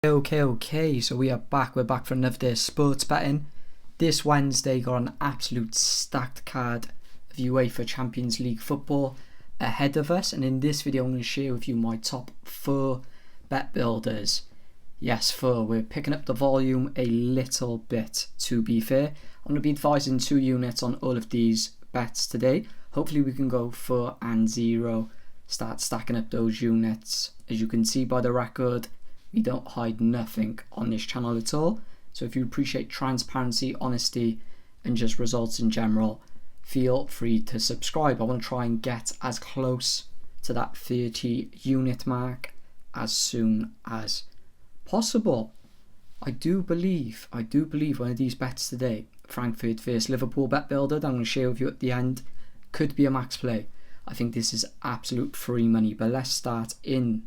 Okay, so we're back for another day of sports betting. This Wednesday got an absolute stacked card of UEFA Champions League football ahead of us, and in this video I'm going to share with you my top 4 bet builders. Yes, 4. We're picking up the volume a little bit, to be fair. I'm going to be advising 2 units on all of these bets today. Hopefully we can go 4 and 0, start stacking up those units. As you can see by the record, we don't hide nothing on this channel at all. So if you appreciate transparency, honesty, and just results in general, feel free to subscribe. I want to try and get as close to that 30 unit mark as soon as possible. I do believe one of these bets today, Frankfurt vs Liverpool bet builder that I'm going to share with you at the end, could be a max play. I think this is absolute free money, but let's start in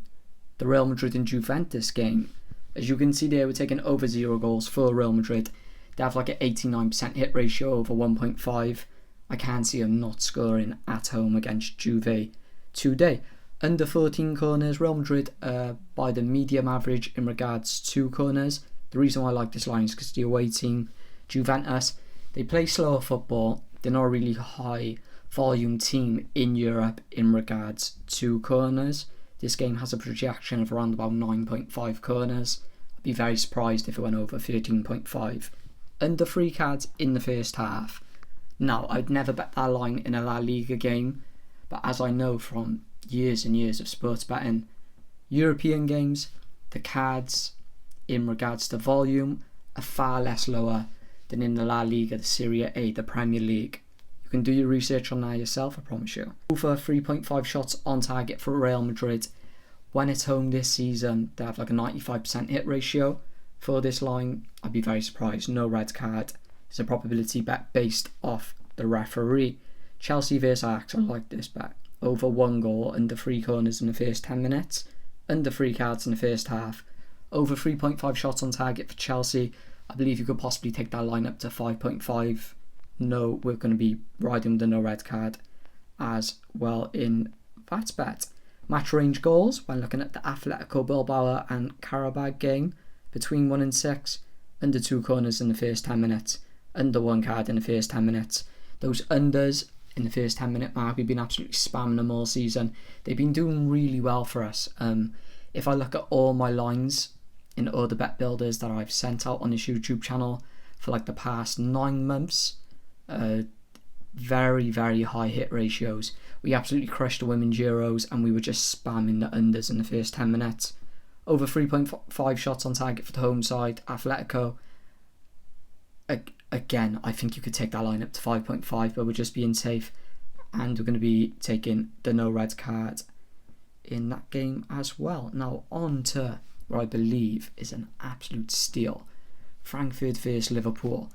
the Real Madrid and Juventus game. As you can see there, we're taking over 0 goals for Real Madrid. They have like an 89% hit ratio over 1.5. I can't see them not scoring at home against Juve today. Under 14 corners, Real Madrid by the medium average in regards to corners. The reason why I like this line is because the away team, Juventus, they play slower football. They're not a really high volume team in Europe in regards to corners. This game has a projection of around about 9.5 corners. I'd be very surprised if it went over 13.5. Under 3 cards in the first half. Now, I'd never bet that line in a La Liga game, but as I know from years and years of sports betting, European games, the cards in regards to volume are far less lower than in the La Liga, the Serie A, the Premier League. You can do your research on that yourself, I promise you. Over 3.5 shots on target for Real Madrid. When it's home this season, they have like a 95% hit ratio. For this line, I'd be very surprised. No red card. It's a probability bet based off the referee. Chelsea vs Ajax, I like this bet. Over 1 goal, under 3 corners in the first 10 minutes. Under 3 cards in the first half. Over 3.5 shots on target for Chelsea. I believe you could possibly take that line up to 5.5. No, we're going to be riding the no red card as well in that bet. Match range goals, when looking at the Atletico Bilbao and Karabag game, between 1 and 6, under 2 corners in the first 10 minutes, under 1 card in the first 10 minutes. Those unders in the first 10 minute mark, we've been absolutely spamming them all season. They've been doing really well for us. If I look at all my lines in all the bet builders that I've sent out on this YouTube channel for like the past 9 months, very high hit ratios. We absolutely crushed the women's Euros and we were just spamming the unders in the first 10 minutes. Over 3.5 shots on target for the home side, Atletico. Again, I think you could take that line up to 5.5, but we're just being safe, and we're going to be taking the no red card in that game as well. Now on to what I believe is an absolute steal, Frankfurt vs Liverpool.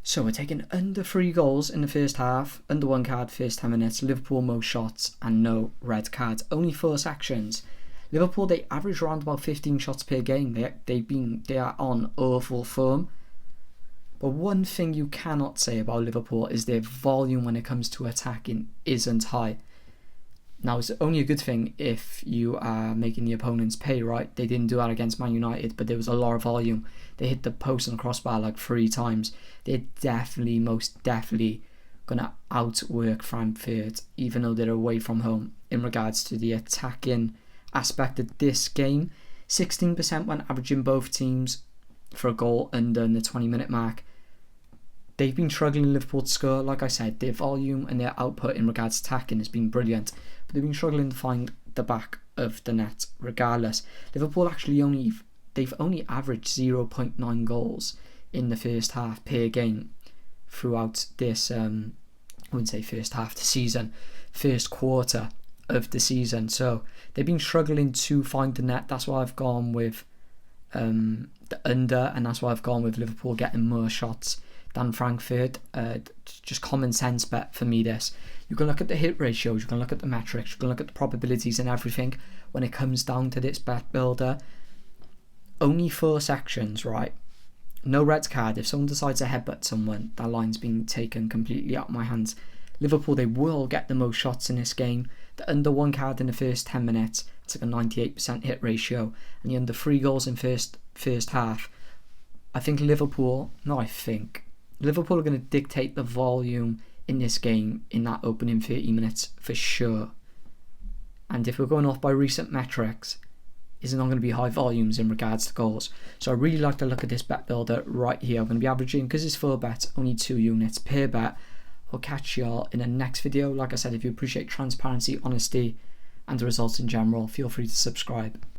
So we're taking under 3 goals in the first half, under 1 card first 10 minutes, Liverpool most shots and no red cards. Only 4 sections. Liverpool, they average around about 15 shots per game. They are on awful form. But one thing you cannot say about Liverpool is their volume when it comes to attacking isn't high. Now, it's only a good thing if you are making the opponents pay, right? They didn't do that against Man United, but there was a lot of volume. They hit the post and crossbar like 3 times. They're most definitely going to outwork Frankfurt, even though they're away from home, in regards to the attacking aspect of this game. 16% when averaging both teams for a goal under the 20-minute mark. They've been struggling, Liverpool, to score. Like I said, their volume and their output in regards to attacking has been brilliant, but they've been struggling to find the back of the net regardless. Liverpool they've only averaged 0.9 goals in the first half per game throughout this, I wouldn't say first half of the season, first quarter of the season. So they've been struggling to find the net. That's why I've gone with the under, and that's why I've gone with Liverpool getting more shots than Frankfurt. Just common sense bet for me this. You can look at the hit ratios, you can look at the metrics, you can look at the probabilities and everything when it comes down to this bet builder. Only 4 sections, right? No red card. If someone decides to headbutt someone, that line's been taken completely out of my hands. Liverpool, they will get the most shots in this game. The under 1 card in the first 10 minutes, It's like a 98% hit ratio, and you're under 3 goals in first half. Liverpool are going to dictate the volume in this game in that opening 30 minutes for sure. And if we're going off by recent metrics, it's not going to be high volumes in regards to goals. So I really like to look at this bet builder right here. I'm going to be averaging, because it's 4 bets, only 2 units per bet. I'll catch y'all in the next video. Like I said, if you appreciate transparency, honesty, and the results in general, feel free to subscribe.